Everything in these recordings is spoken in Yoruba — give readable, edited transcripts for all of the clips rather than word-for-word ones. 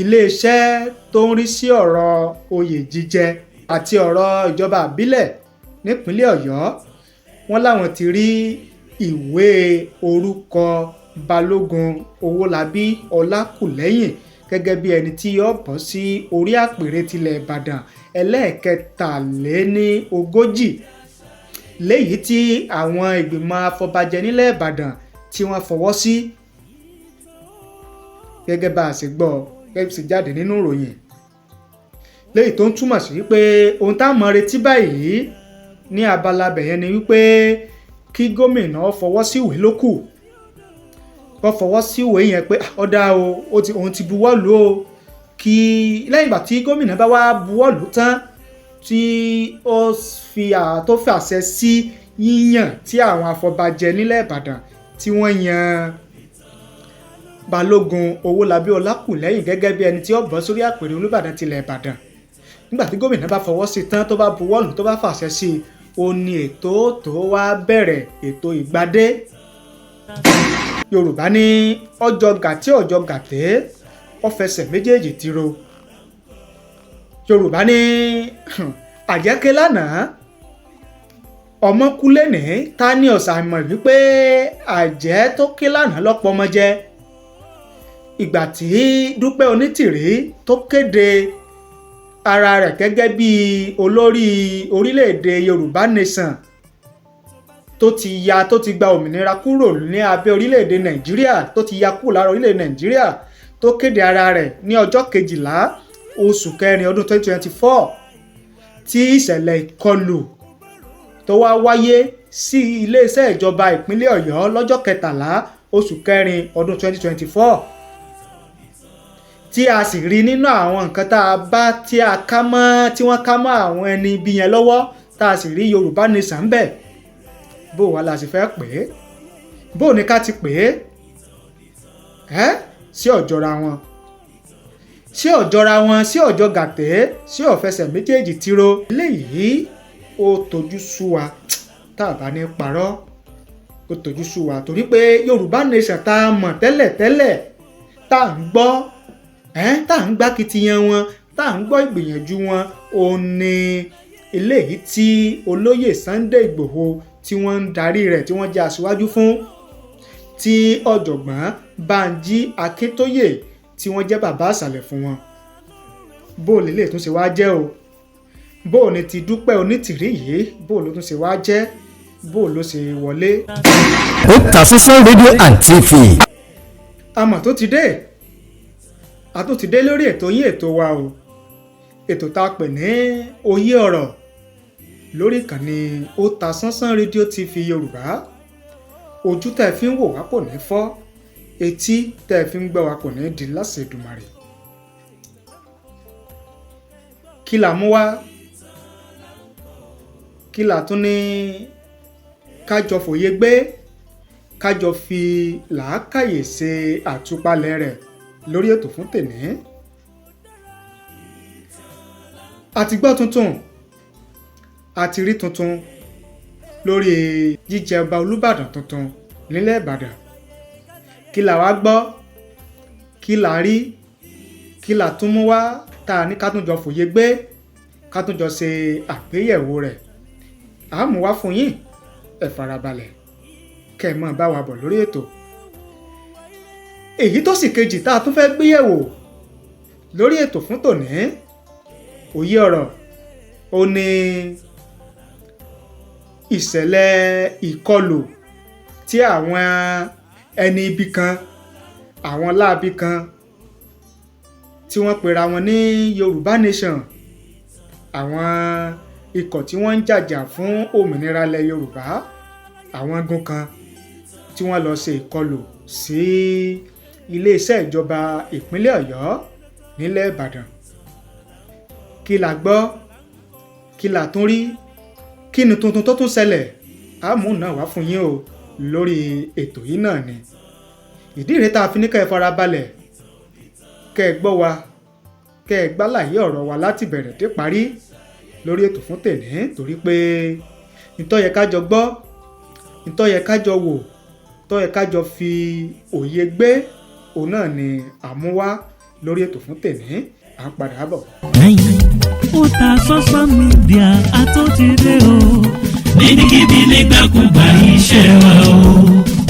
iléeṣẹ́ tó ń rí sí ọ̀rọ̀ oyè jíjẹ àti ọ̀rọ̀ ìjọba ìbílẹ̀ nípínlẹ̀ Ọ̀yọ́ wọ́n láwọn ti rí ìwé orúkọ Balógun Olakuleyin gẹ́gẹ́ bí ẹni tí yóò bọ́ sí orí àpèrè tilẹ̀ Ìbàdàn ẹlẹ́ẹ̀kẹtàléníogójì léyìí tí àwọn ìgbìmọ̀ afọbajẹ nílẹ̀ Ìbàdàn tí wọ́n fọwọ́ sí gẹ́gẹ́ bá a ṣe gbọ́ gẹ́gẹ́ sì jáde nínú ìròyìn léyìí tó ń túmọ̀ sí pé ohun tá a mọ̀ retí báyìí ní abala bẹ̀yẹn ni wípé kí gómìnà fọwọ́ sí ìwé ló kù kó fọwọ́ sí ìwé yẹn pé ọ̀dà òun ti buwọ́lù o kí lẹ́yìn ìgbà tí gómìnà bá wá buwọ́lù tán tí ó fi àṣẹ sí yíyàn tí àwọn afọbajẹ nílẹ̀ Ìbàdàn tí wọ́n yan Balógun Olakuleyin gẹ́gẹ́ bí ẹni tí ó bọ́ sórí àpèrè Olúbàdàn tilẹ̀ Ìbàdàn nígbà tí gómìnà bá fọwọ́ sí tán tó bá buwọ́lù tó bá fàṣẹ sí i ó ní ètò tó wá bẹ̀rẹ̀ ètò ìgbadé. Yorùbá ní ọjọ́ gàtí ọjọ́ gàtẹ́ ó fẹsẹ̀ méjèèjì tiro. Yorùbá ní àjẹké lánàá ọmọ kú lénìí ta ní ọ̀sà mọ̀ wípé àjẹ́ tó ké lánàá lọ́pọ̀ ọmọ jẹ. Ìgbà tí Dúpẹ Onitiri tó kéde ara rẹ̀ gẹ́gẹ́ bí olórí orílẹ̀-èdè Yorùbá nation tó ti gba òmìnira kúrò ní abẹ́ orílẹ̀-èdè Nàìjíríà tó ti ya kúrò lára orílẹ̀-èdè Nàìjíríà tó kéde ara rẹ̀ ní ọjọ́ 12 oṣù kẹrin ọdún 2024 tí ìṣẹ̀lẹ̀ ìkọlù tó wá wáyé sí iléeṣẹ́ ìjọba ìpínlẹ̀ Ọ̀yọ́ lọ́jọ́ 13 oṣù kẹrin ọdún 2024 tí a sì rí nínú àwọn nǹkan tá a bá tí wọ́n ká mọ́ àwọn ẹni ibi yẹn lọ́wọ́ tá a sì rí Yorùbá nation ń bẹ̀ bó wà la sì fẹ́ pè é bó ní ká ti pè é sí ọ̀jọ̀ra wọn sí ọ̀jọ̀ gàtẹ́ sí ọ̀fẹsẹ̀ méjèèjì tiro eléyìí ó tojú sú wa tá a bá ní parọ́ ó tojú sú wa torí pé Yorùbá nation tá a mọ̀ tẹ́lẹ̀ tá a ń gbọ́ tá à ń gbá kitiyan wọn tá à ń gbọ́ ìgbìyànjú wọn òun ni eléyìí tí olóyè Sunday Ìgbòho tí wọ́n ń darí rẹ̀ tí wọ́n jẹ́ aṣíwájú fún tí ọ̀jọ̀gbọ́n Bánjí Akíntóyè tí wọ́n jẹ́ bàbá àṣàlẹ̀ fún wọn bó lè lè tún ṣe wá jẹ́ o bó ní ti Dúpẹ Onítìrí yìí bó ló tún ṣe wá jẹ́ bó ló ṣe wọlé. Otasansan rédíò and TV. àmọ́ tó ti dé àtúntìdé lórí ètò yín ètò wa o ètò tá a pè ní oyè ọ̀rọ̀ lórí ìkànnì Otasansan rédíò TV Yorùbá ojú tẹ́ fi ń wò wá kò ní fọ́ etí tẹ́ fi ń gbọ́ wá kò ní di láṣẹ Èdùmàrè. kí la mú wá kí la tún ní kájọ fòye gbé kájọ fi làákàyè ṣe àtúpalẹ̀ rẹ̀ lórí ètò fún tèmi. a ti gbọ́ tuntun a ti rí tuntun lórí jíjẹ ọba Olúbàdàn tuntun nílẹ̀ Ìbàdàn. kí la wá gbọ́ kí la rí kí la tún mú wá tá a ní ká tún jọ fòye gbé ká tún jọ ṣe àgbéyẹ̀wò rẹ̀. a mú wá fún yín ẹ farabalẹ̀ kẹ́ ẹ mọ̀ bá wa bọ̀ lórí ètò. èyí tó sì kejì tá a tún fẹ́ gbéyẹ̀wò lórí ètò fún tòní òye ọ̀rọ̀ ó ní ìṣẹ̀lẹ̀ ìkọlù tí àwọn ẹni ibi kan àwọn láabi kan tí wọ́n pera wọn ní Yorùbá nation àwọn ikọ̀ tí wọ́n ń jàjà fún òmìnira ilẹ̀ Yorùbá àwọn igun kan tí wọ́n lọ ṣe ìkọlù sí iléeṣẹ́ ìjọba ìpínlẹ̀ Ọ̀yọ́ nílẹ̀ Ìbàdàn. kí la gbọ́ kí la tún rí kí ni tuntun tó tún ṣẹlẹ̀ àmú náà wá fún yín o lórí ètò yìí náà ni. ìdí rẹ̀ tá a fi ní kẹ́ ẹ farabalẹ̀ kẹ́ ẹ gbọ́ wa kẹ́ ẹ gbálàyé ọ̀rọ̀ wa láti bẹ̀rẹ̀ dé parí lórí ètò fún tèmi torí pé ìtọ́ yẹ ká jọ gbọ́ ìtọ́ yẹ ká jọ wò ìtọ́ yẹ ká jọ fi òye gbé òun náà ni àmúwá lórí ètò fún tèmi à ń padà bọ̀. Ó ta social media àtúntìdé o níbikíbi nígbàkúgbà iṣẹ́ wa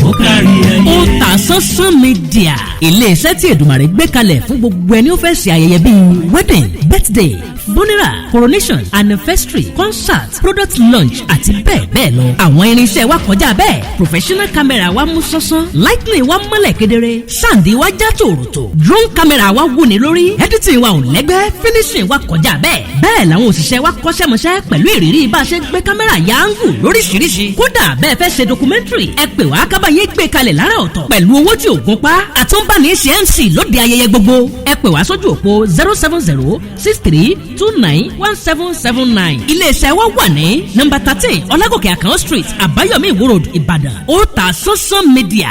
ó kárí ayé. Otasansan Media ilé-iṣẹ́ tí Èdùmàrè gbé kalẹ̀ fún gbogbo ẹni ó fẹ́ ṣe ayẹyẹ bíi wedding, birthday, funeral, coronation, anniversary, concert, product launch àti bẹ́ẹ̀ bẹ́ẹ̀ lọ. Àwọn irinṣẹ́ wa kọjá bẹ́ẹ̀. Professional camera wa mú sánsán, lightning wa mọ́lẹ̀ kedere, sound wa já tòròtò, drone camera wa wúni lórí, editing wa ò lẹ́gbẹ́, finishing wa kọjá bẹ́ẹ̀. Bẹ́ẹ̀ làwọn òṣìṣẹ́ wa kọ́ṣẹ́mọṣẹ́ pẹ̀lú ìrírí bá a ṣe gbé kámẹ́rà ya áńgù lóríṣiríṣi. Kódà bẹ́ẹ̀ fẹ́ ṣe documentary ẹ pè wá kábàáyé gbé kalẹ̀ lára ọ̀tọ̀ pẹ̀lú owó tí ò gún pa. Àtúnbáni ṣe MC lóde ayẹyẹ gbogbo. Ẹ pè wá sójú òpó 07063291779. Iléeṣẹ́ wa wà ní nọ́mbà 13 Ọlágòkè Àkànó Street, Àbáyọ̀mí Ìwó Road, Ìbàdàn. Otasansan Media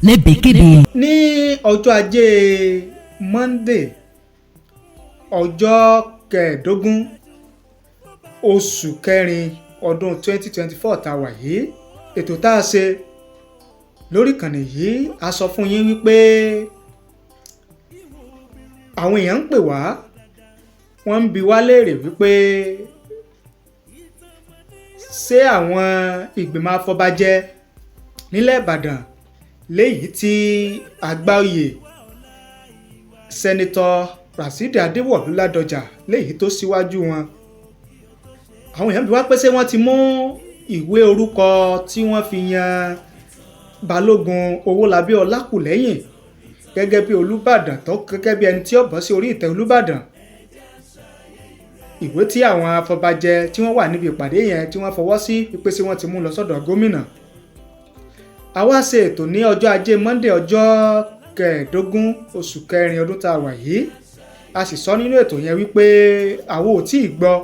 níbikíbi. Ní ọjọ́ ajé Monday ọjọ́ kẹẹ̀ẹ́dógún oṣù kẹrin ọdún 2024 tá a wà yìí, ètò tá a ṣe lórí ìkànnì yìí a sọ fún yín wípé àwọn èèyàn ń pè wá, wọ́n ń bi wá léèrè wípé ṣé àwọn ìgbìmọ̀ afọbajẹ nílẹ̀ Ìbàdàn léyìí tí àgbáòye sẹ́nitọ́ Rasidi Adéwọ̀lú Ládọjà léyìí tó síwájú wọn, àwọn èèyàn bí wá pé ṣé wọ́n ti mú ìwé orúkọ tí wọ́n fi yan Balógun Olakuleyin gẹ́gẹ́ bí Olúbàdàn tó gẹ́gẹ́ bí ẹni tí ó bọ́ sí orí ìtẹ́ Olúbàdàn. Ìwé tí àwọn afọbajẹ tí wọ́n wà níbi ìpàdé yẹn tí wọ́n fọwọ́ sí wípé ṣé wọ́n ti mú lọ sọ́dọ̀ gómìnà. A wá ṣe ètò ní ọjọ́ ajé Monday ọjọ́ kẹẹ̀ẹ́dógún oṣù kẹrin ọdún tá a wà yìí. A sì sọ nínú ètò yẹn wípé àwọn ò tí ì gbọ́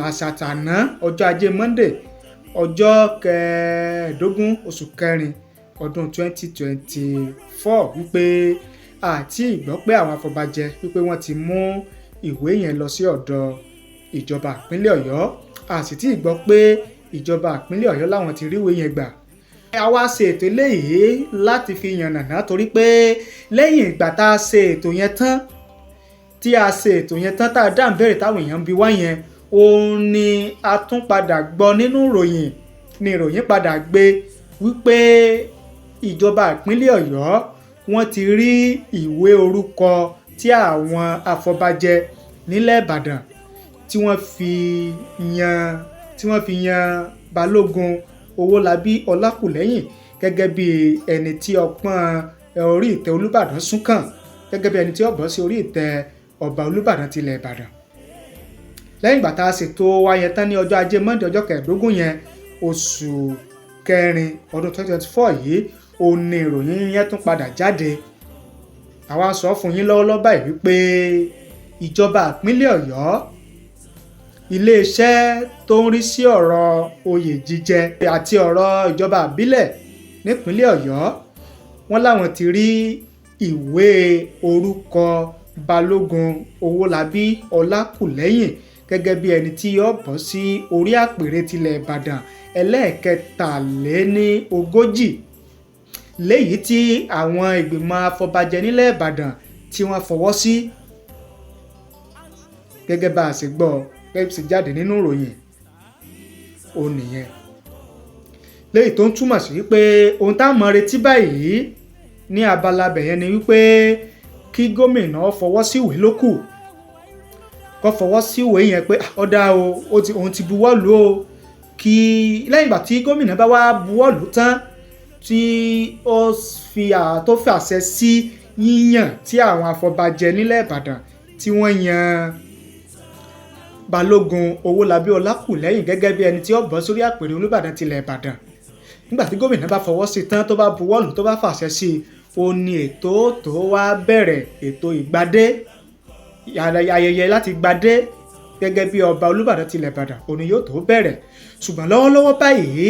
àṣàtàná ọjọ́ ajé Monday ọjọ́ kẹẹ̀ẹ́dógún oṣù kẹrin ọdún 2024 wípé àti ìgbọ́ pé àwọn afọbajẹ wípé wọ́n ti mú ìwé yẹn lọ sí ọ̀dọ̀ ìjọba ìpínlẹ̀ Ọ̀yọ́, a sì tí ìgbọ́ pé ìjọba ìpínlẹ̀ Ọ̀yọ́ láwọn ti ríwé yẹn gbà. A wá ṣe ètò eléyìí láti fi yànnàná torí pé lẹ́yìn ìgbà tá a ṣe ètò yẹn tán tá a dá ìbéèrè táwọn èèyàn ń bi wá yẹn, òun ni a tún padà gbọ́ nínú ìròyìn ni ìròyìn padà gbé wípé ìjọba ìpínlẹ̀ Ọ̀yọ́ wọ́n ti rí ìwé orúkọ tí àwọn afọbajẹ nílẹ̀ Ìbàdàn tí wọ́n fi yan Balógun Olakuleyin gẹ́gẹ́ bí ẹni tí ọpọ́n orí ìtẹ́ Olúbàdàn sún kàn, gẹ́gẹ́ bí ẹni tí ó bọ́ sí orí ìtẹ́ ọba Olúbàdàn tilẹ̀ Ìbàdàn. Lẹ́yìn ìgbà tá a ṣètò wáyé tán ní ọjọ́ ajé Monday ọjọ́ kẹẹ̀ẹ́dógún yẹn oṣù kẹrin ọdún 2024 yìí, òun ni ìròyìn yẹn tún padà jáde. Àwa sọ fún yín lọ́wọ́lọ́wọ́ báyìí wípé ìjọba ìpínlẹ̀ Ọ̀yọ́, iléeṣẹ́ tó ń rí sí ọ̀rọ̀ oyè jíjẹ àti ọ̀rọ̀ ìjọba ìbílẹ̀ nípínlẹ̀ Ọ̀yọ́, wọ́n láwọn ti rí ìwé orúkọ Balógun Olakuleyin gẹ́gẹ́ bí ẹni tí yóò bọ́ sí orí àpèrè tilẹ̀ Ìbàdàn ẹlẹ́ẹ̀kẹtàléníogójì léyìí tí àwọn ìgbìmọ̀ afọbajẹ nílẹ̀ Ìbàdàn tí wọ́n fọwọ́ sí, gẹ́gẹ́ bá a ṣe gbọ́ gẹ́gẹ́ sì jáde nínú ìròyìn ó nìyẹn. Léyìí tó ń túmọ̀ sí wípé ohun tá a mọ̀ retí báyìí ní abala bẹ̀yẹn ni wípé kí gómìnà fọwọ́ sí ìwé ló kù, kó fọwọ́ sí ìwé yẹn pé ọ̀dà òun ti buwọ́ lù ó, kí lẹ́yìn ìgbà tí gómìnà bá wá buwọ́ lù tán tí ó fi àṣẹ sí yíyàn tí àwọn afọbajẹ nílẹ̀ Ìbàdàn tí wọ́n yan Balógun Olakuleyin gẹ́gẹ́ bí ẹni tí ó bọ́ sórí àpèrè Olúbàdàn tilẹ̀ Ìbàdàn. Nígbà tí gómìnà bá fọwọ́ sí tán tó bá buwọ́ lù tó bá fàṣẹ sí i, ó ní ètò tó wá bẹ̀rẹ̀, ètò ìgbadé, ayẹyẹ láti gbadé gẹ́gẹ́ bí ọba Olúbàdàn tilẹ̀ Ìbàdàn òní yóò tó bẹ̀rẹ̀. Ṣùgbọ́n lọ́wọ́lọ́wọ́ báyìí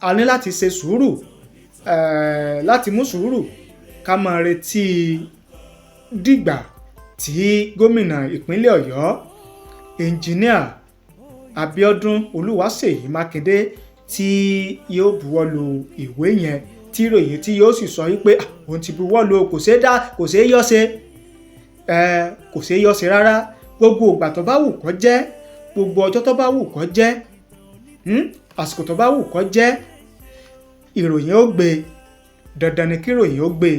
a ní láti ṣe sùúrù, láti mú sùúrù ká máa retí dìgbà tí gómìnà ìpínlẹ̀ Ọ̀yọ́ ẹnjìníà Abíọ́dún Olúwaṣèyí Mákindé tí yóò buwọ́lu ìwé yẹn tí ìròyìn tí yóò sì sọ wípé òun ti buwọ́ lù kò ṣeé yọ́ ṣe kò ṣeé yọ́ ṣe rárá. Gbogbo ìgbà tó bá wù kó jẹ́, gbogbo ọjọ́ tó bá wù kó jẹ́, àsìkò tó bá wù kó jẹ́, ìròyìn ó gbé, dandan ni kí ìròyìn ó gbé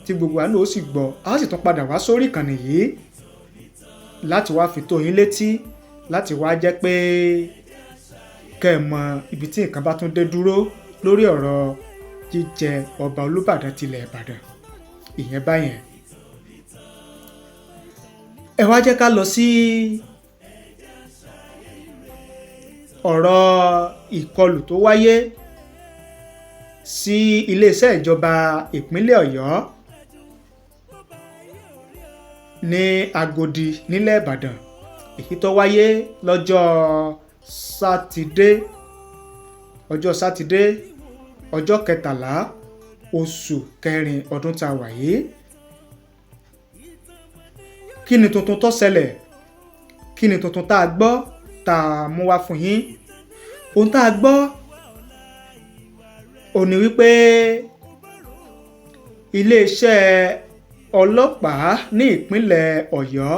tí gbogbo àná ó sì gbọ́. A sì tún padà wá sórí ìkànnì yìí láti wá fi tó yín létí, láti wá jẹ́ pé kẹ́ ẹ mọ ibi tí nǹkan bá tún dé dúró lórí ọ̀rọ̀ jíjẹ ọba Olúbàdàn tilẹ̀ Ìbàdàn. Ìyẹn báyẹn. Ẹ wá jẹ́ ká lọ sí ọ̀rọ̀ ìkọlù tó wáyé sí iléeṣẹ́ ìjọba ìpínlẹ̀ Ọ̀yọ́ ní Agodi nílẹ̀ Ìbàdàn, èyí tó wáyé lọ́jọ́ sátidé ọjọ́ 13 oṣù kẹrin ọdún tá a wà yìí. Kí ni tuntun tó ṣẹlẹ̀? Kí ni tuntun tá a gbọ́ tá a mú wá fún yín? Ohun tá a gbọ́ ó ní wípé iléeṣẹ́ ọlọ́pàá ní ìpínlẹ̀ Ọ̀yọ́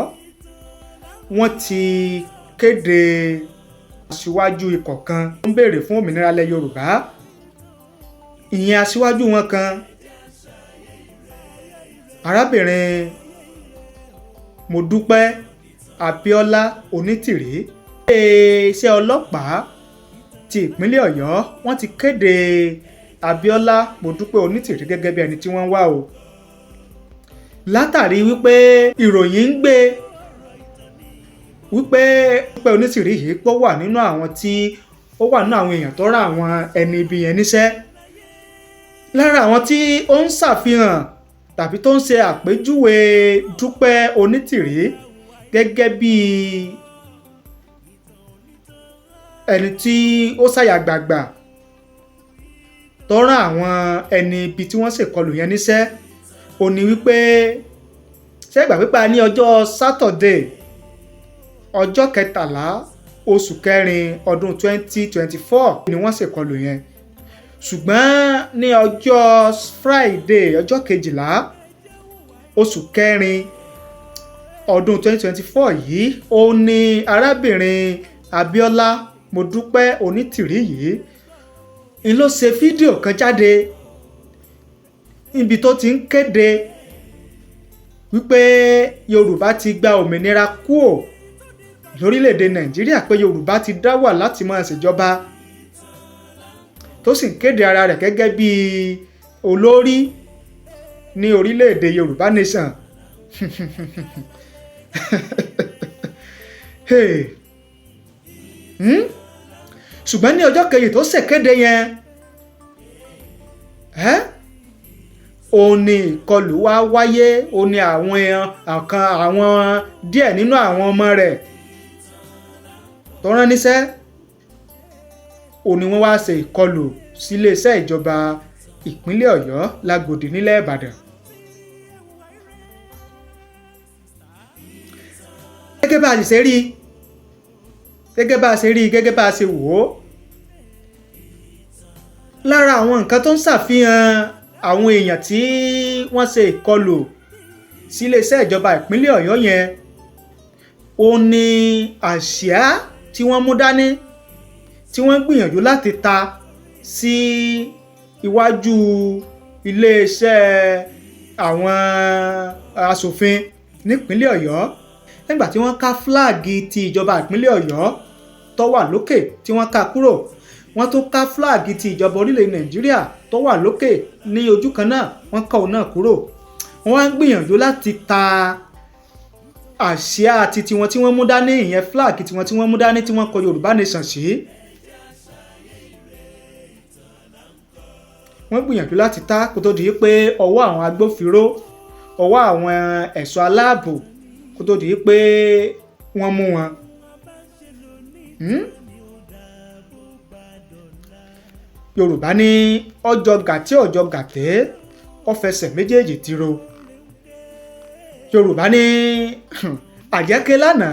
wọ́n ti kéde aṣíwájú ikọ̀ kan tó ń béèrè fún òmìnira ilẹ̀ Yorùbá. Ìyẹn aṣíwájú wọn kan, arábìnrin Dúpẹ Onitiri. Iléeṣẹ́ ọlọ́pàá ti ìpínlẹ̀ Ọ̀yọ́ wọ́n ti kéde Dúpẹ Onitiri gẹ́gẹ́ bí ẹni tí wọ́n ń wá o, látàrí wípé ìròyìn ń gbé wípé Dúpẹ Onitiri yìí pọ̀ wà nínú àwọn èèyàn tó rán àwọn ẹni ibi yẹn níṣẹ́. Lára àwọn tí ó ń ṣàfihàn tàbí tó ń ṣe àpèjúwe Dúpẹ Onitiri gẹ́gẹ́ bí ẹni tí ó ṣàyàgbàgbà tó rán àwọn ẹni ibi tí wọ́n ṣèkọlù yẹn níṣẹ́, ó ní wípé ṣẹ́gbà pípa ní ọjọ́ Sátọ̀dé ọjọ́ 13 oṣù kẹrin ọdún 2024 ni wọ́n ṣèkọlù yẹn. Ṣùgbọ́n ní ọjọ́ Friday ọjọ́ 12 oṣù kẹrin ọdún 2024 yìí ó ní arábìnrin Dúpẹ Onitiri yìí ń ló ṣe fídíò kan jáde níbi tó ti ń kéde wípé Yorùbá ti gba òmìnira kúò lórílẹ̀‐èdè Nàìjíríà, pé Yorùbá ti dá wà láti máa ṣèjọba, tó sì ń kéde ara rẹ̀ gẹ́gẹ́ bí olórí ní orílẹ̀‐èdè Yorùbá nation. Ṣùgbọ́n ní ọjọ́ kejì tó ṣèkéde yẹn ó ní ìkọlù wá wáyé. Ó ní àwọn díẹ̀ nínú àwọn ọmọ rẹ̀ tó rán níṣẹ́, ó ní wọ́n wá ṣe ìkọlù sí iléeṣẹ́ ìjọba ìpínlẹ̀ Ọ̀yọ́ lágòdì nílẹ̀ Ìbàdàn. Gẹ́gẹ́ bá a ṣe rí, gẹ́gẹ́ bá a ṣe wò ó, lára àwọn nǹkan tó ń ṣàfihàn àwọn èèyàn tí wọ́n ṣe ìkọlù sí iléeṣẹ́ ìjọba ìpínlẹ̀ Ọ̀yọ́ yẹn, ó ní àsíá tí wọ́n mú dání tí wọ́n gbìyànjú láti ta sí iwájú iléeṣẹ́ àwọn aṣòfin nípínlẹ̀ Ọ̀yọ́. Nígbà tí wọ́n ká fúláàgì ti ìjọba ìpínlẹ̀ Ọ̀yọ́ tó wà lókè tí wọ́n ká kúrò, wọ́n tún ká fúláàgì ti ìjọba orílẹ̀ Nàìjíríà tó wà lókè ní ojú kan náà, wọ́n ká òun náà kúrò. Wọ́n wá gbìyànjú láti ta àsíá àti tiwọn tí wọ́n mú dání, ìyẹn fúláàgì tiwọn tí wọ́n mú dání tí wọ́n kọ Yorùbá nation sí. Wọ́n gbìyànjú láti ta kó tó di pé ọwọ́ àwọn agbófinró, ọwọ́ àwọn ẹ̀ṣọ́ aláàbò kó tó di pé wọ́n mú wọn. Yorùbá ní ọjọ́ gàtí ọjọ́ gàtẹ́ ó fẹsẹ̀ méjèèjì tiro. Yorùbá ní àjẹ́ké lánàá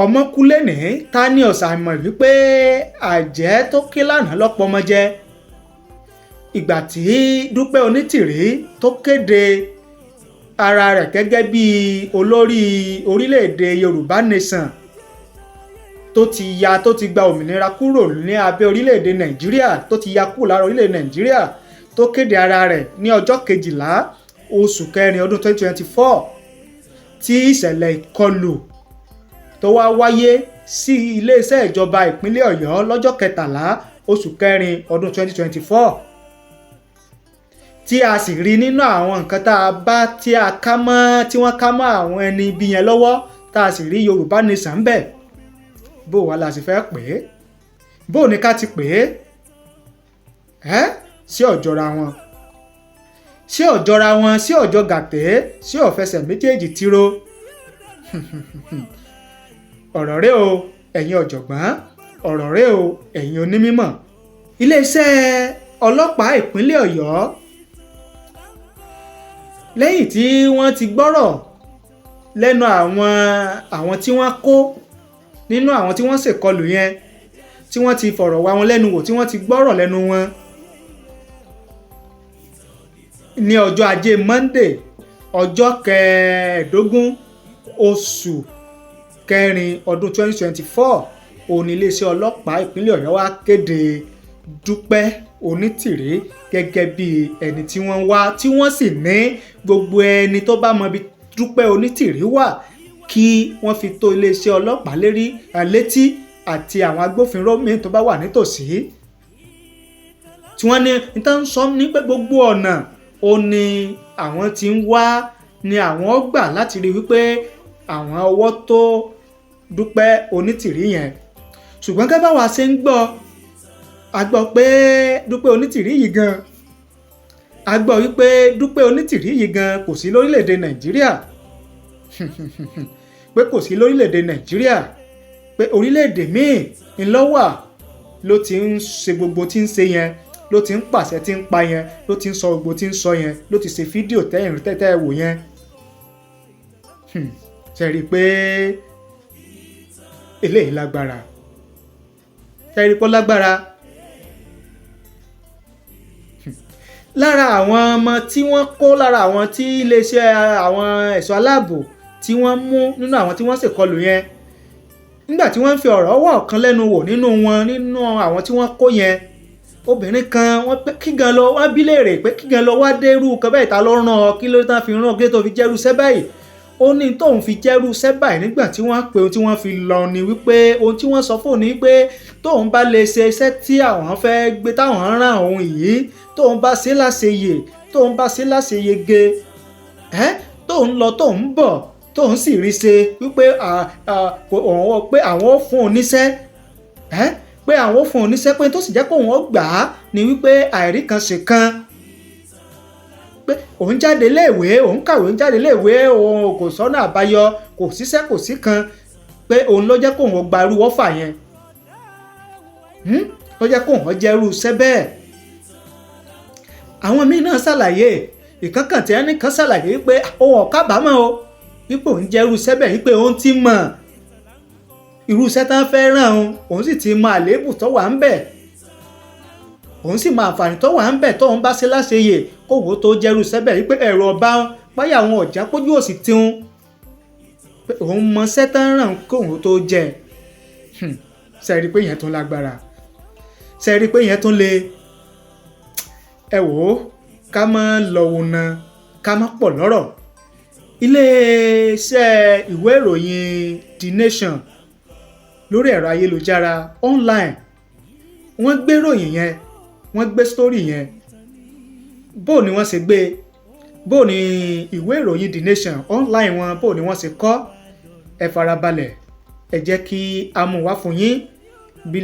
ọmọ kú lénìí, ta ní ọ̀sà mọ̀ wípé àjẹ́ tó ké lánàá lọ́pọ̀ ọmọ jẹ. ìgbà tí Dúpẹ́ Onitiri tó kéde ara rẹ̀ gẹ́gẹ́ bí olórí orílẹ̀-èdè Yorùbá Nation tó ti gba òmìnira kúrò ní abẹ́ orílẹ̀-èdè Nàìjíríà, tó ti ya kúrò lára orílẹ̀-èdè Nàìjíríà, tó kéde ara rẹ̀ ní ọjọ́ 12 oṣù kẹrin ọdún 2024 tí ìṣẹ̀lẹ̀ ìkọlù tó wá wáyé sí iléeṣẹ́ ìjọba ìpínlẹ̀ Ọ̀yọ́ lọ́jọ́ 13 oṣù kẹrin ọdún 2024 tí a sì rí nínú àwọn nǹkan tá a bá tí wọ́n ká mọ́ àwọn ẹni ibi yẹn lọ́wọ́, tá a sì rí Yorùbá Nation bẹ́ẹ̀. Bó wà la sì fẹ́ pè é, bó ní ká ti pè é sí ọ̀jọ̀ra wọn, sí ọ̀jọ̀ gàtẹ́, sí ọ̀fẹsẹ̀ méjèèjì tíró. Ọ̀rọ̀ rẹ o ẹ̀yin ọ̀jọ̀gbọ́n, ọ̀rọ̀ rẹ o ẹ̀yin onímọ̀. Iléeṣẹ́ ọlọ́pàá ìpínlẹ̀ Ọ̀yọ́ lẹ́yìn tí wọ́n ti gbọ́rọ̀ lẹ́nu àwọn tí wọ́n kó nínú àwọn tí wọ́n ṣèkọlù yẹn, tí wọ́n ti fọ̀rọ̀ wá wọn lẹ́nu wò, tí wọ́n ti gbọ́rọ̀ lẹ́nu wọn ní ọjọ́ ajé Monday ọjọ́ 15 oṣù kẹrin ọdún 2024 òun ni iléeṣẹ́ ọlọ́pàá ìpínlẹ̀ Ọ̀yọ́ wá kéde Dúpẹ́ Onitiri gẹ́gẹ́ bí ẹni tí wọ́n wá, tí wọ́n sì ní gbogbo ẹni tó bá mọ ibi Dúpẹ́ Onitiri wà kí wọ́n fi tó iléeṣẹ́ ọlọ́pàá létí àti àwọn agbófinró míì tó bá wà nítòsí, tí wọ́n ní níta ń sọ ní pé gbogbo ọ̀nà ó ní àwọn tí ń wá ni àwọn gbà láti rí wípé àwọn ọwọ́ tó Dúpẹ́ Onitiri yẹn. Ṣùgbọ́n gẹ́gẹ́ báwa ṣe ń gbọ́, a gbọ́ pé Dúpẹ́ Onitiri yìí gan, a gbọ́ wípé Dúpẹ́ Onitiri yìí gan kò sí lórílẹ̀‐èdè Nàìjíríà pé kò sí lórílẹ̀‐èdè Nàìjíríà, pé orílẹ̀‐èdè míì ńlọ́wà ló ti ń ṣe gbogbo tí ń ṣe yẹn, ló ti ń pàṣẹ tí ń pa yẹn, ló ti ń sọ gbogbo tí ń sọ yẹn, ló ti ṣe fídíò tẹ́tẹ́ wò yẹn. Ṣe rí i pé eléyìí lágbára, ṣe rí i pé ó lágbára. Lára àwọn ọmọ tí wọ́n kó, lára àwọn tí iléeṣẹ́ àwọn ẹ̀ṣọ́ aláàbò tí wọ́n mú nínú àwọn tí wọ́n ṣèkọlù yẹn, nígbà tí wọ́n fi ọ̀rọ̀ wọ̀ kan lẹ́nu wò nínú àwọn tí wọ́n kó yẹn, obìnrin kan wọ́n pé kí gan lọ wá bí léèrè pé kí gan lọ wá dérú kan báyìí, ta ló rán ọ, kí ló tán fi rán ọ, kí ló tó fi jẹ́rú sẹ́ báyìí. Ó ní tóun fi jẹ́rú sẹ́ báyìí nígbà tí wọ́n pe ohun tí wọ́n fi lọ ni wípé ohun tí wọ́n sọ fóun ni wípé tóun bá lè ṣe iṣẹ́ tí àwọn fẹ́ gbé táwọn rán òun yìí, tóun bá ṣe láṣeyè, tóun bá ṣe láṣeyege, tóun lọ tóun bọ̀ tóun sì rí ṣe wípé pé àwọn ó fún un níṣẹ́, pé àwọn ó fún un níṣẹ́, pé tó sì jẹ́ kó wọ́n gbà á ni wípé àìrí kan ṣe kan, pé òun jáde léèwé, òun kàwé, òun jáde léèwé, òun kò sọ́nà àbáyọ, kò síṣẹ́ kò sí kan, pé òun ló jẹ́ kó wọ́n gbarú ọ́fà yẹn, ló jẹ́ kó wọ́n jẹ́rú iṣẹ́ bẹ́ẹ̀. Àwọn míì náà ṣàlàyé, ìkánkàn tí ẹnì kan ṣàlàyé wípé òun ò kábàámọ̀ o, wípé òun jẹ́rú iṣẹ́ bẹ́ẹ̀, wípé òun ti mọ̀ irú iṣẹ́ tán fẹ́ ràn òun sì ti mọ àléébù tó wà ń bẹ̀, òun sì mọ àǹfààní tó wà ń bẹ̀ tóun bá ṣe láṣeyè kówó tó jẹ́rú iṣẹ́ bẹ́ẹ̀, wípé ẹ̀rọ ọba báyà àwọn ọ̀já pójú òsì tiun, pé òun mọ iṣẹ́ tán ràn kóun tó jẹ. Ṣe rí pé yẹn tún lágbára, ṣe rí pé yẹn tún le. Ẹ wò ó, ká má lọ wò ná, ká má pọ̀ lọ́rọ̀. Iléeṣẹ́ ìwé ìròyìn The Nation lórí ẹ̀rọ ayélujára online, wọ́n gbé ròyìn yẹn, wọ́n gbé story yẹn. Bó ni wọ́n ṣe gbé, bó ni ìwé ìròyìn The Nation online wọn, bó ni wọ́n ṣe kọ. Ẹ farabalẹ̀, ẹ jẹ́ kí a mú wá fún yín bí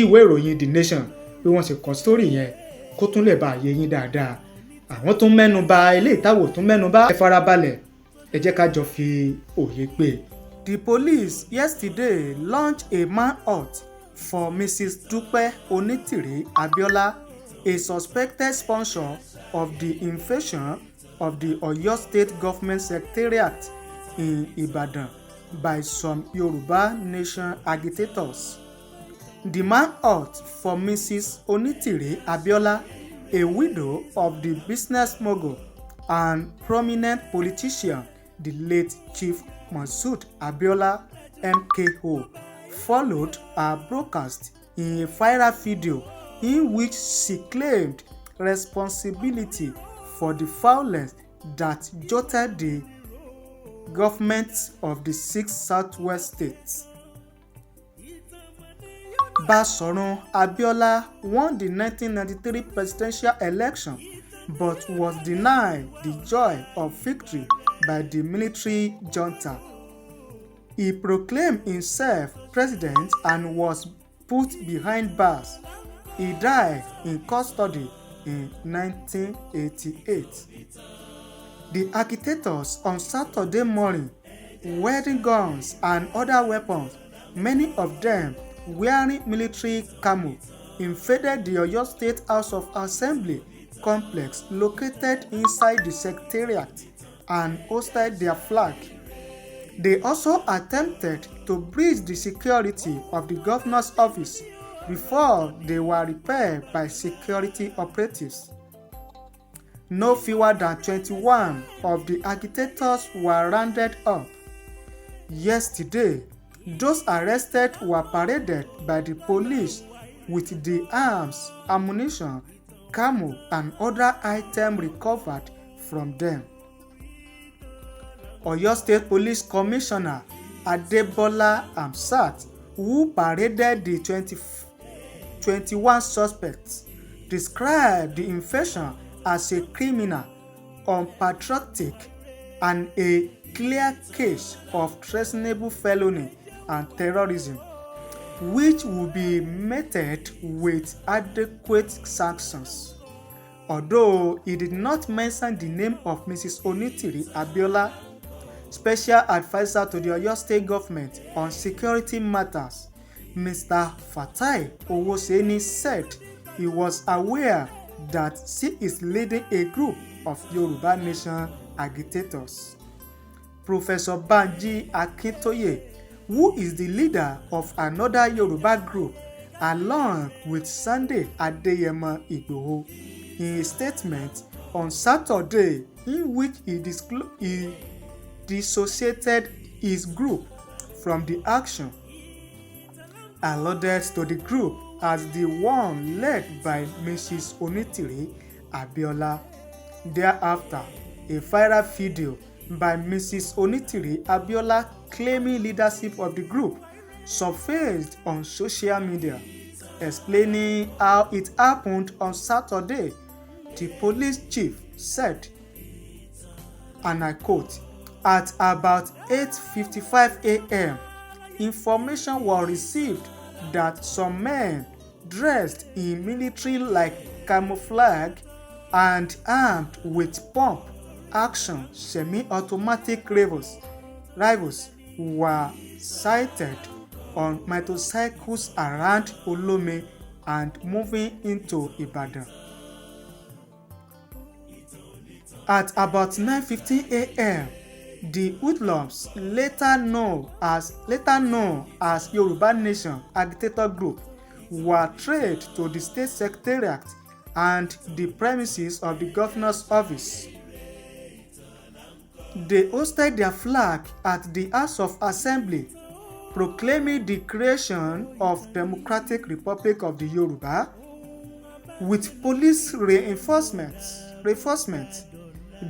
ìwé ìròyìn The Nation bí wọ́n ṣe kọ story yẹn kó tún lè bá yé yín dáadáa. Àwọn tún mẹ́nu bà ilé ìtawò tún mẹ́nu bà. Ẹ farabalẹ̀, ẹ jẹ́ ká jọ fi òye gbé. The police yesterday launched a manhunt for Mrs. Dúpẹ́ Onitiri Abiola, a suspected sponsor of the invasion of the Oyo State government secretariat in Ibadan by some Yoruba Nation agitators. The manhunt for Mrs. Onitiri Abiola a widow of the business mogul and prominent politician, the late Chief Masud Abiola MKO, followed her broadcast in a viral video in which she claimed responsibility for the violence that jolted the governments of the 6 southwest states. Basorun Abiola won the 1993 presidential election but was denied the joy of victory by the military junta. He proclaimed himself president and was put behind bars. He died in custody in 1988. The agitators on Saturday morning, wielding guns and other weapons, many of them wearing military camo, invaded the Oyo State House of Assembly complex located inside the secretariat and hoisted their flag. They also attempted to breach the security of the governor's office before they were repelled by security operatives. No fewer than 21 of the agitators were rounded up. Yesterday, those arrested were paraded by the police with the arms, ammunition, camo, and other items recovered from them. Oyo State Police Commissioner Adebola Hamzat, who paraded the 21 suspects, described the invasion as a criminal, unpatriotic, and a clear case of treasonable felony and terrorism, which will be meted with adequate sanctions. Although he did not mention the name of Mrs. Onitiri Abiola, Special Advisor to the Oyo State Government on Security Matters, Mr. Fatai Owoseni said he was aware that she is leading a group of Yoruba Nation agitators. Professor Banji Akintoye, who is the leader of another Yoruba group, along with Sunday Adeyemo Igboho, in a statement on Saturday in which he dissociated his group from the action, alluded to the group as the one led by Mrs. Onitiri Abiola. Thereafter, a viral video by Mrs. Onitiri Abiola claiming leadership of the group surfaced on social media, explaining how it happened on Saturday. The police chief said, and I quote, "At about 8:55 a.m., information was received that some men dressed in military-like camouflage and armed with pump-action semi-automatic rifles were sighted on motorcycles around Olome and moving into Ibadan. At about 9:15 a.m., the hoodlums, later known as Yoruba Nation Agitator Group, were traced to the state secretariat and the premises of the governor's office. They hoisted their flag at the House of Assembly, proclaiming the creation of Democratic Republic of the Yoruba. With police reinforcements,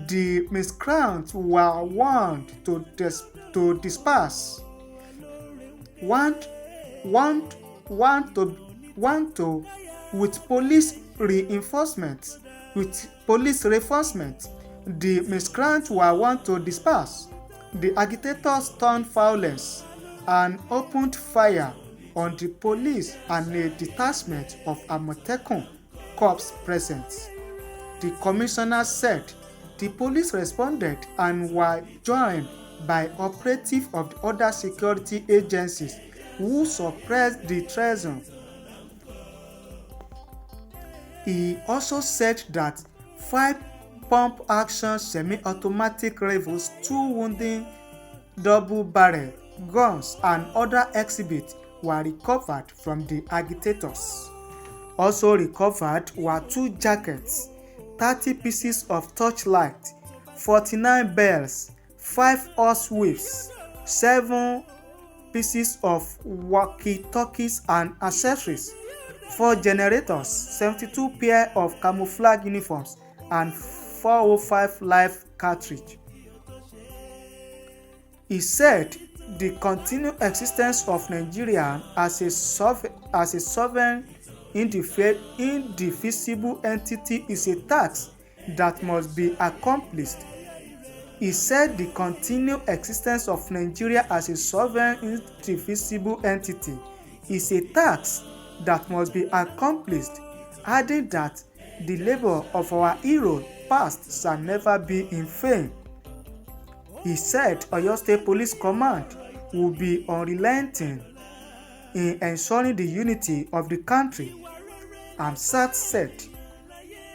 the miscreants were warned to disperse. With police reinforcements, the miscreants were warned to disperse. The agitators turned violence and opened fire on the police and a detachment of Amotekun corps present. The commissioner said the police responded and were joined by operatives of the other security agencies who suppressed the treason. He also said that 5 pump-action semi-automatic rifles, 2 wooden double-barrel guns, and other exhibits were recovered from the agitators. Also recovered were 2 jackets, 30 pieces of torchlight, 49 bells, 5 horse whips, 7 pieces of walkie-talkies and accessories, 4 generators, 72 pair of camouflage uniforms, and 405 live cartridge. He said the continued existence of Nigeria as a sovereign, indivisible entity is a task that must be accomplished. He said the continued existence of Nigeria as a sovereign, indivisible entity is a task that must be accomplished, adding that the labor of our heroes past shall never be in vain. He said Oyo State Police Command will be unrelenting in ensuring the unity of the country. Amsat said,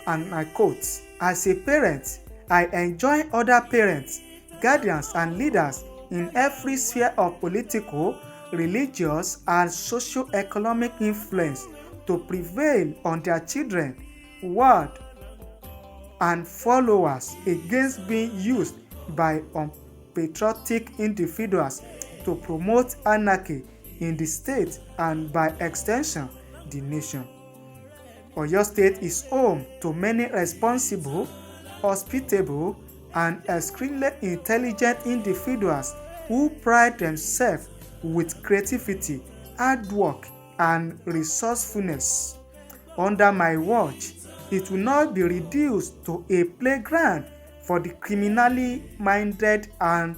and I quote, "As a parent, I enjoin other parents, guardians, and leaders in every sphere of political, religious, and socio-economic influence to prevail on their children, ward, and followers against being used by unpatriotic individuals to promote anarchy in the state and by extension the nation." Oyo State is home to many responsible, hospitable, and extremely intelligent individuals who pride themselves with creativity, hard work, and resourcefulness. Under my watch, it will not be reduced to a playground for the criminally minded and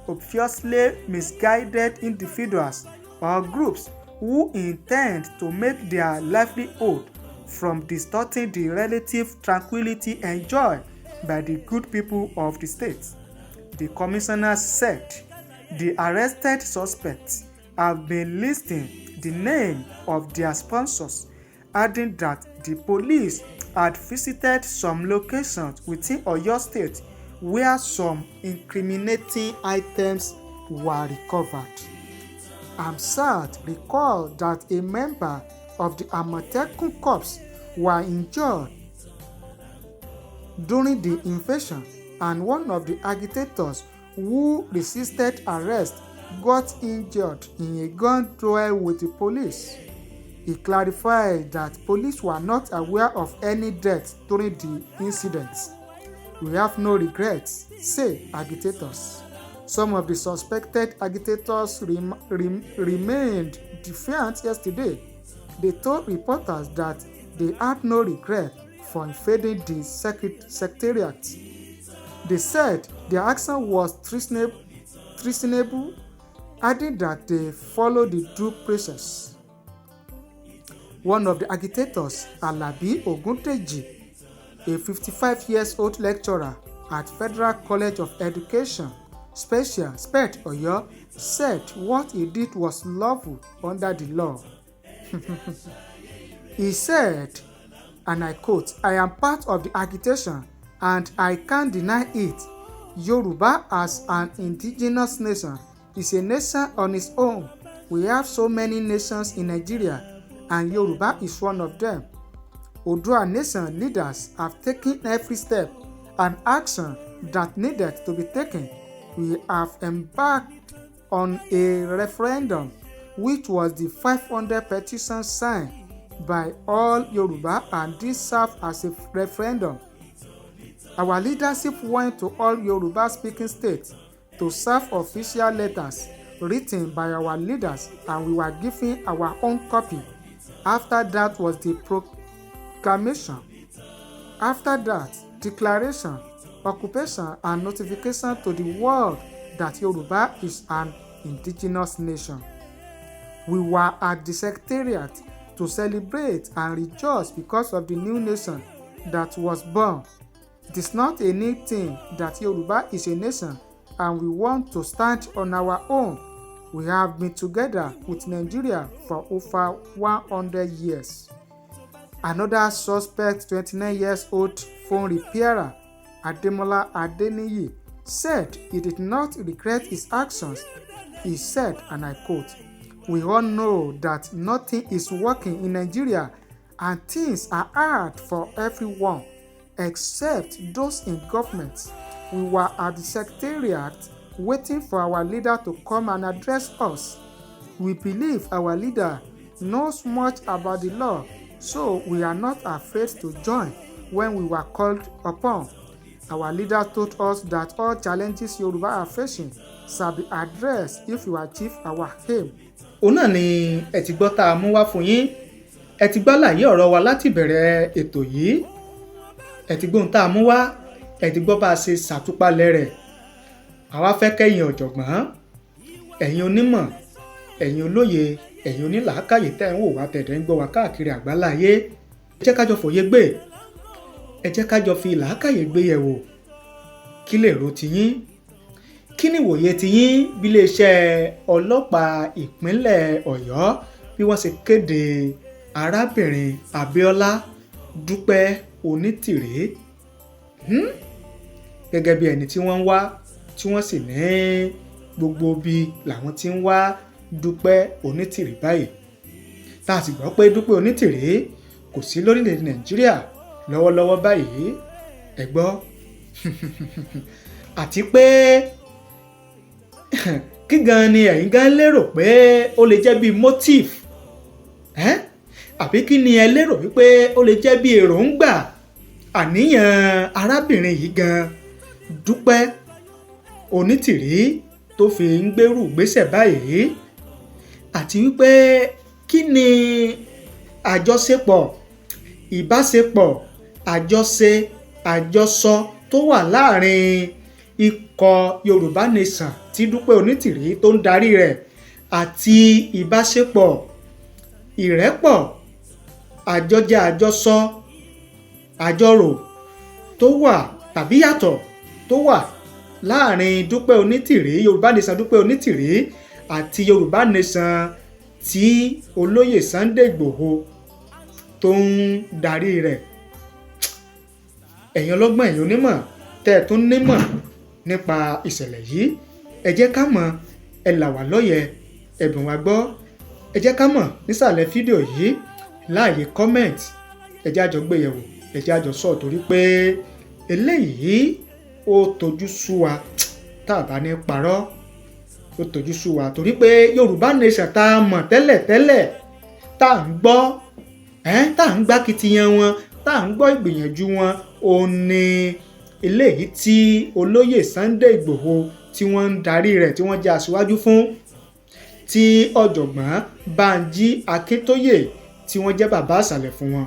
obviously misguided individuals or groups who intend to make their livelihood from distorting the relative tranquility enjoyed by the good people of the state. The commissioner said the arrested suspects have been listing the name of their sponsors, adding that the police had visited some locations within Oyo State where some incriminating items were recovered. Amsat recalled that a member of the Amotekun Corps were injured during the invasion, and one of the agitators who resisted arrest got injured in a gun duel with the police. He clarified that police were not aware of any deaths during the incidents. "We have no regrets," say agitators. Some of the suspected agitators remained defiant yesterday. They told reporters that they had no regret for invading the secretariat. They said their action was treasonable, adding that they followed the due process. One of the agitators, Alabi Ogundeji, a 55-year-old lecturer at Federal College of Education, Special Spet Oyo, said what he did was lawful under the law. He said, and I quote, "I am part of the agitation and I can't deny it. Yoruba as an indigenous nation is a nation on its own. We have so many nations in Nigeria and Yoruba is one of them. Odua nation leaders have taken every step and action that needed to be taken. We have embarked on a referendum which was the 500 petitions signed by all Yoruba, and this served as a referendum. Our leadership went to all Yoruba-speaking states to serve official letters written by our leaders, and we were given our own copy. After that was the proclamation. After that, declaration, occupation, and notification to the world that Yoruba is an indigenous nation. We were at the secretariat to celebrate and rejoice because of the new nation that was born. It is not a new thing that Yoruba is a nation and we want to stand on our own. We have been together with Nigeria for over 100 years. Another suspect, 29-year-old phone repairer, Ademola Adeniyi, said he did not regret his actions. He said, and I quote, "We all know that nothing is working in Nigeria and things are hard for everyone except those in government. We were at the secretariat waiting for our leader to come and address us. We believe our leader knows much about the law, so we are not afraid to join when we were called upon. Our leader told us that all challenges Yoruba are facing shall be addressed if we achieve our aim. Òun náà ni ẹ ti gbọ́ tá a mú wá fún yín. Ẹ ti gbọ́ láyé ọ̀rọ̀ wa láti bẹ̀rẹ̀ ètò yìí. Ẹ ti gbóhun tá a mú wá. Ẹ ti gbọ́ bá a ṣe ṣàtúpalẹ̀ rẹ̀. Àwa fẹ́ kẹ́yìn ọ̀jọ̀gbọ́n, ẹ̀yin onímọ̀, ẹ̀yin olóye, ẹ̀yin onílàákàyè tẹ́ ń wò wá tẹ̀dẹ̀ ń gbọ́ wá káàkiri àgbáláyé. Ẹ jẹ́ ká jọ fòye gbé. Ẹ jẹ́ ká jọ fi làákàyè gbé yẹ̀wò. Kí lè ro tiyín? Kí ni ìwòye tiyín bí iléeṣẹ́ ọlọ́pàá ìpínlẹ̀ Ọ̀yọ́ bí wọ́n ṣe kéde arábìnrin Abíọ́lá Dúpẹ Onitiri gẹ́gẹ́ bí ẹni tí wọ́n ń wá tí wọ́n sì ní gbogbo bí làwọn tí ń wá Dúpẹ Onitiri báyìí. Tá a sì gbọ́ pé Dúpẹ Onitiri kò sí lórílẹ̀‐èdè Nàìjíríà lọ́wọ́lọ́wọ́ báyìí. Ẹ gbọ́ àti pé kí gan ni ẹ̀yin gan lérò pé ó lè jẹ́ bí motive àbí kí ni ẹ lérò wípé ó lè jẹ́ bí èròǹgbà àníyàn arábìnrin yìí gan Dúpẹ Onitiri tó fi ń gbèrú gbésẹ̀ báyìí, àti wípé kí ni àjọṣepọ̀, ìbáṣepọ̀, àjọṣe, àjọsọ tó wà láàrin ikọ̀ Yorùbá Nation tí Dúpẹ Onitiri tó ń darí rẹ̀ àti ìbáṣepọ̀, ìrẹ́pọ̀, àjọjẹ, àjọsọ, àjọrò tó wà tàbí yàtọ̀ tó wà láàrin Dúpẹ Onitiri, Yorùbá Nation Dúpẹ Onitiri àti Yorùbá Nation tí olóyè Sunday Igboho tó ń darí rẹ̀. Ẹ̀yin ọlọ́gbọ́n, ẹ̀yin onímọ̀ tẹ́ ẹ tún nímọ̀ nípa ìṣẹ̀lẹ̀ yìí, ẹ jẹ́ ká mọ̀, ẹ là wá lóye, ẹ bùn wá gbọ́. Ẹ jẹ́ ká mọ̀ nísàlẹ̀ fídíò yìí láàyè comment. Ẹ jẹ́ àjọ gbé yẹ̀wò, ẹ jẹ́ àjọ sọ torí pé eléyìí ó tojú sú wa tá a bá ní parọ́. Ó tojú sú wa torí pé Yorùbá Nation tá a mọ̀ tẹ́lẹ̀ tá à ń gbọ́ tá à ń gbá kitiyan wọn, tá à ń gbọ́ ìgbìyànjú wọn, òun ni eléyìí tí olóyè Sunday Igboho tí wọ́n ń darí rẹ̀, tí wọ́n jẹ́ aṣíwájú fún, tí ọ̀jọ̀gbọ́n Bánjí Akíntóyè tí wọ́n jẹ́ bàbá àṣàlẹ̀ fún wọn.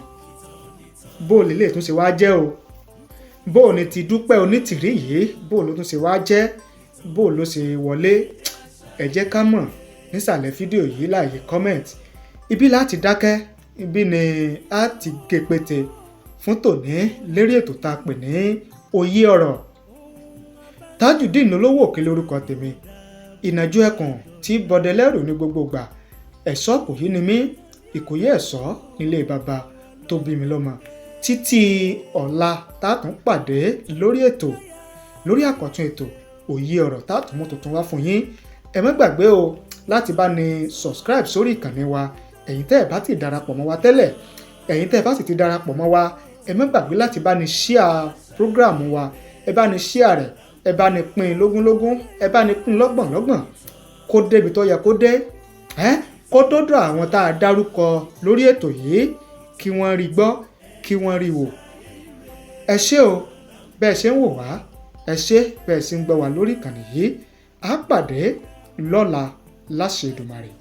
Bó lè lè tún ṣe wá jẹ́ o, bó ni ti Dúpẹ Onitiri yìí, bó ló tún ṣe wá jẹ́, bó ló ṣe wọlé. Ẹ jẹ́ ká mọ̀ nísàlẹ̀ fídíò yìí láàyè comment. Ibi láti dákẹ́, ibi ni a ti gé pété fún tòní lérí ètò tá a pè ní Òye Ọ̀rọ̀. Tajudeen Olówó Òkèlè orúkọ tèmi, ìnàjú ẹkùn tí bọdẹlẹ́rù ní gbogbo ìgbà. Ẹ̀ṣọ́ kò yí ni mí, Ìkòyí ẹ̀ṣọ́ nílé bàbá tó bí mi lọ́mọ. Títí ọ̀la tààtún pàdé lórí ètò, lórí àkọ́tún ètò Òye Ọ̀rọ̀ tààtún mú tuntun wá fún yín. Ẹ má gbàgbé o láti bá ní subscribe sórí ìkànnì wa. Ẹ̀yin tẹ́ ẹ bá ti darapọ̀ mọ́ wa tẹ́lẹ̀, ẹ̀yin tẹ́ ẹ bá sì ti darapọ̀ mọ́ wa, ẹ má gbàgbé láti bá ní share program wa. Ẹ bá ní share rẹ̀, ẹ bá ní pín lógúnlógún, ẹ bá ní pín lọ́gbọ̀nlọ́gbọ̀n, kó débi tó yẹ kó dé, kó dọ́dọ̀ àwọn tá a dárúkọ lórí ètò yìí, kí wọ́n rí gbọ́, kí wọ́n rí wò. Ẹ ṣé o bẹ́ẹ̀ ṣe ń wò wá, ẹ ṣé bẹ́ẹ̀ ṣe ń gbọ́ wá lórí ìkànnì yìí. Á pàdé lọ́la láṣẹ Èdùmàrè.